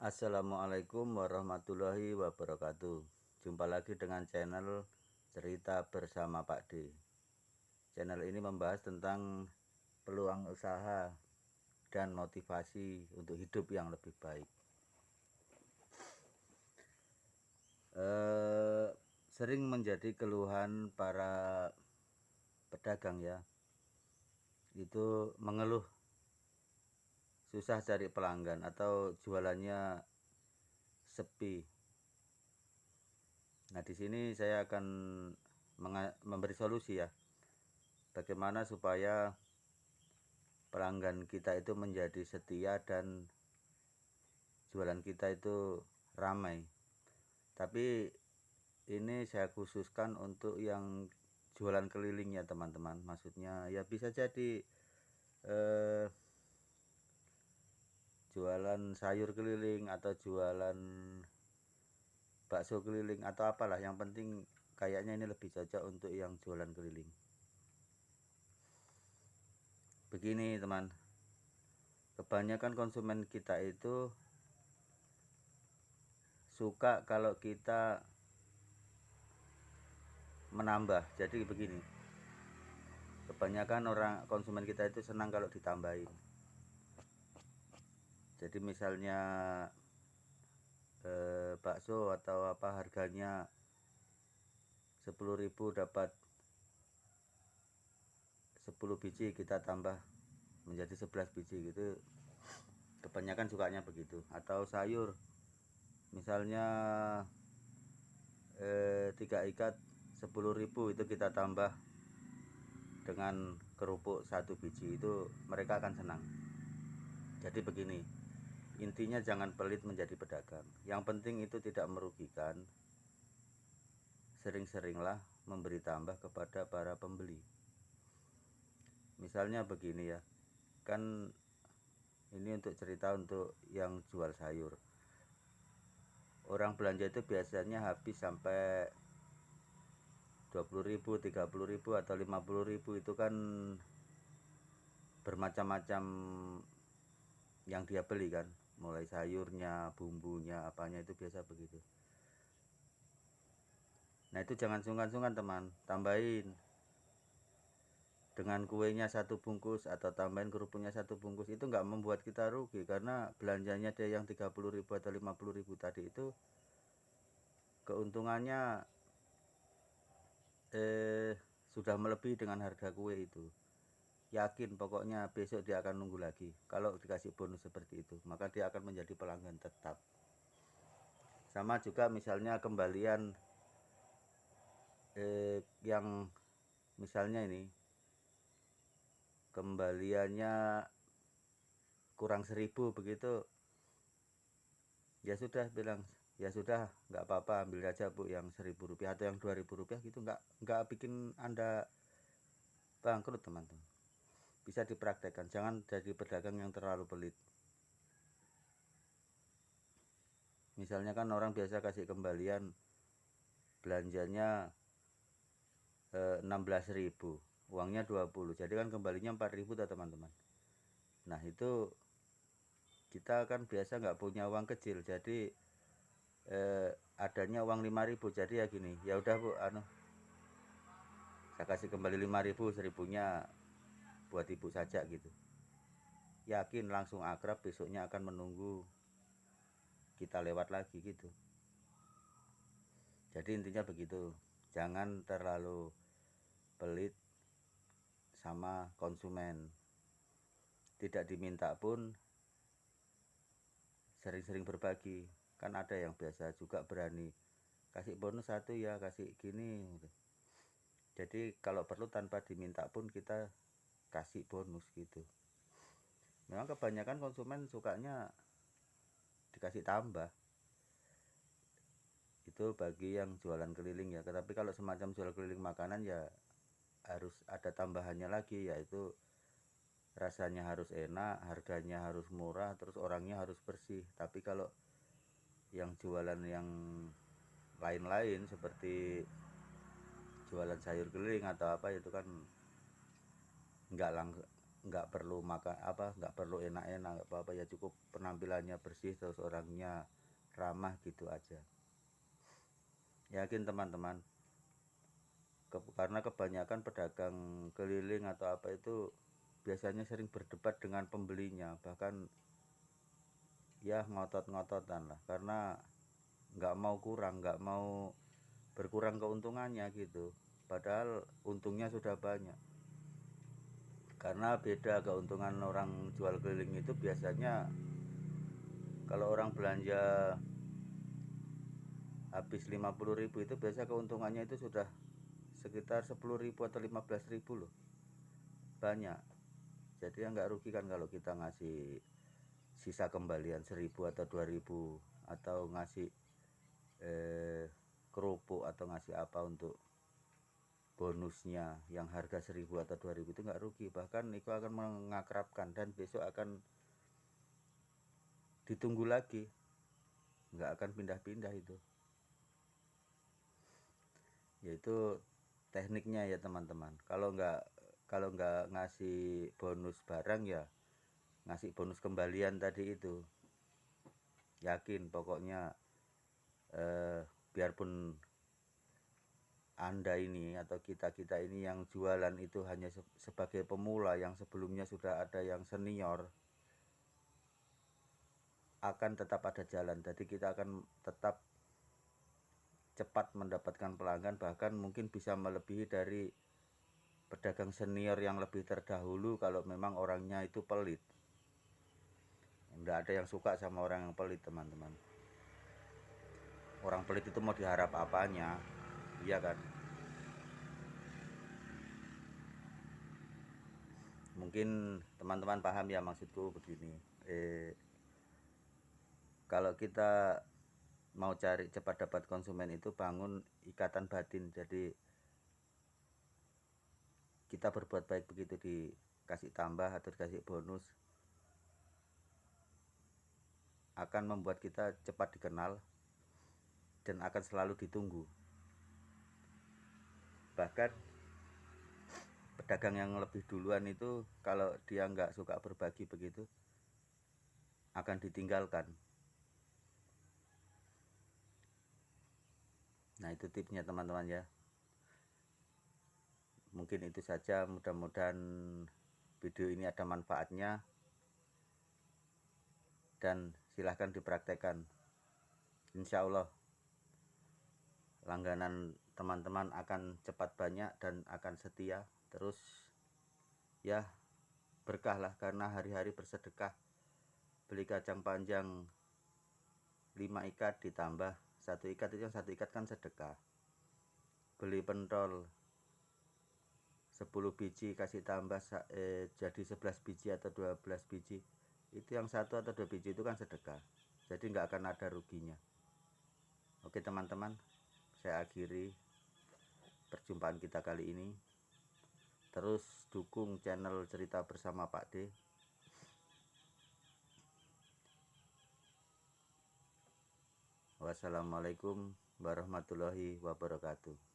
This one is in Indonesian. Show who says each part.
Speaker 1: Assalamualaikum warahmatullahi wabarakatuh. Jumpa lagi dengan channel Cerita Bersama Pak D. Channel ini membahas tentang peluang usaha dan motivasi untuk hidup yang lebih baik. Sering menjadi keluhan para pedagang ya, itu mengeluh susah cari pelanggan atau jualannya sepi. Nah, di sini saya akan memberi solusi ya, bagaimana supaya pelanggan kita itu menjadi setia dan jualan kita itu ramai. Tapi ini saya khususkan untuk yang jualan keliling ya teman-teman. Maksudnya ya bisa jadi jualan sayur keliling atau jualan bakso keliling atau apalah, yang penting kayaknya ini lebih cocok untuk yang jualan keliling. Begini teman, kebanyakan konsumen kita itu suka kalau kita menambah. Jadi begini, kebanyakan orang konsumen kita itu senang kalau ditambahin. Jadi misalnya bakso atau apa harganya 10.000 dapat 10 biji, kita tambah menjadi 11 biji gitu. Kebanyakan sukanya begitu. Atau sayur misalnya 3 ikat 10.000, itu kita tambah dengan kerupuk 1 biji, itu mereka akan senang. Jadi begini, intinya jangan pelit menjadi pedagang. Yang penting itu tidak merugikan. Sering-seringlah memberi tambah kepada para pembeli. Misalnya begini ya, kan ini untuk cerita untuk yang jual sayur. Orang belanja itu biasanya habis sampai 20.000, 30.000 atau 50.000, itu kan bermacam-macam yang dia beli kan, mulai sayurnya, bumbunya, apanya, itu biasa begitu. Nah, itu jangan sungkan-sungkan teman, tambahin dengan kuenya 1 bungkus atau tambahin kerupuknya 1 bungkus. Itu nggak membuat kita rugi, karena belanjanya dia yang 30.000 atau 50.000 tadi itu keuntungannya sudah melebihi dengan harga kue itu. Yakin pokoknya besok dia akan nunggu lagi. Kalau dikasih bonus seperti itu, maka dia akan menjadi pelanggan tetap. Sama juga misalnya kembalian yang misalnya ini kembaliannya kurang 1.000 begitu, ya sudah, bilang ya sudah, nggak apa-apa, ambil aja Bu yang Rp1.000 atau yang Rp2.000 gitu. Nggak bikin Anda bangkrut teman-teman. Bisa dipraktekkan, jangan jadi pedagang yang terlalu pelit. Misalnya kan orang biasa kasih kembalian belanjanya 16.000, uangnya 20, jadi kan kembalinya 4.000 teman-teman. Nah, itu kita kan biasa nggak punya uang kecil, jadi adanya uang 5.000, jadi ya gini, ya udah Bu, saya kasih kembali 5.000, 1.000-nya buat ibu saja gitu. Yakin langsung akrab, besoknya akan menunggu kita lewat lagi gitu. Jadi intinya begitu, jangan terlalu pelit sama konsumen. Tidak diminta pun sering-sering berbagi. Kan ada yang biasa juga berani kasih bonus 1 ya, kasih gini. Jadi kalau perlu tanpa diminta pun kita kasih bonus gitu. Memang kebanyakan konsumen sukanya dikasih tambah. Itu bagi yang jualan keliling ya. Tapi kalau semacam jual keliling makanan ya harus ada tambahannya lagi, yaitu rasanya harus enak, harganya harus murah, terus orangnya harus bersih. Tapi kalau yang jualan yang lain-lain seperti jualan sayur keliling atau apa, itu kan nggak perlu makan apa, nggak perlu enak-enak, nggak apa-apa, ya cukup penampilannya bersih, terus orangnya ramah gitu aja. Yakin teman-teman, karena kebanyakan pedagang keliling atau apa itu biasanya sering berdebat dengan pembelinya, bahkan ya ngotot-ngototan lah, karena nggak mau kurang, nggak mau berkurang keuntungannya gitu, padahal untungnya sudah banyak. Karena beda keuntungan orang jual keliling itu, biasanya kalau orang belanja habis 50.000 itu biasa keuntungannya itu sudah sekitar 10.000 atau 15.000 loh, banyak. Jadi ya nggak rugi kan kalau kita ngasih sisa kembalian 1.000 atau 2.000, atau ngasih kerupuk atau ngasih apa untuk bonusnya yang harga 1.000 atau 2.000, itu nggak rugi, bahkan itu akan mengakrabkan dan besok akan ditunggu lagi, nggak akan pindah-pindah. Itu yaitu tekniknya ya teman-teman. Kalau nggak ngasih bonus barang, ya ngasih bonus kembalian tadi itu. Yakin pokoknya biarpun Anda ini atau kita ini yang jualan itu hanya sebagai pemula, yang sebelumnya sudah ada yang senior, akan tetap ada jalan. Jadi kita akan tetap cepat mendapatkan pelanggan, bahkan mungkin bisa melebihi dari pedagang senior yang lebih terdahulu kalau memang orangnya itu pelit. Nggak ada yang suka sama orang yang pelit, teman-teman. Orang pelit itu mau diharap apanya, iya kan? Mungkin teman-teman paham ya maksudku begini. Kalau kita mau cari cepat dapat konsumen itu bangun ikatan batin. Jadi kita berbuat baik, begitu dikasih tambah atau dikasih bonus, akan membuat kita cepat dikenal dan akan selalu ditunggu. Bahkan pedagang yang lebih duluan itu kalau dia nggak suka berbagi begitu, akan ditinggalkan. Nah, itu tipsnya teman-teman ya. Mungkin itu saja, mudah-mudahan video ini ada manfaatnya dan silahkan dipraktekkan. Insya Allah langganan teman-teman akan cepat banyak dan akan setia. Terus ya berkah lah, karena hari-hari bersedekah. Beli kacang panjang 5 ikat ditambah 1 ikat, itu yang 1 ikat kan sedekah. Beli pentol 10 biji kasih tambah jadi 11 biji atau 12 biji, itu yang 1 atau 2 biji itu kan sedekah. Jadi nggak akan ada ruginya. Oke teman-teman, saya akhiri perjumpaan kita kali ini. Terus dukung channel Cerita Bersama Pak D. Wassalamualaikum warahmatullahi wabarakatuh.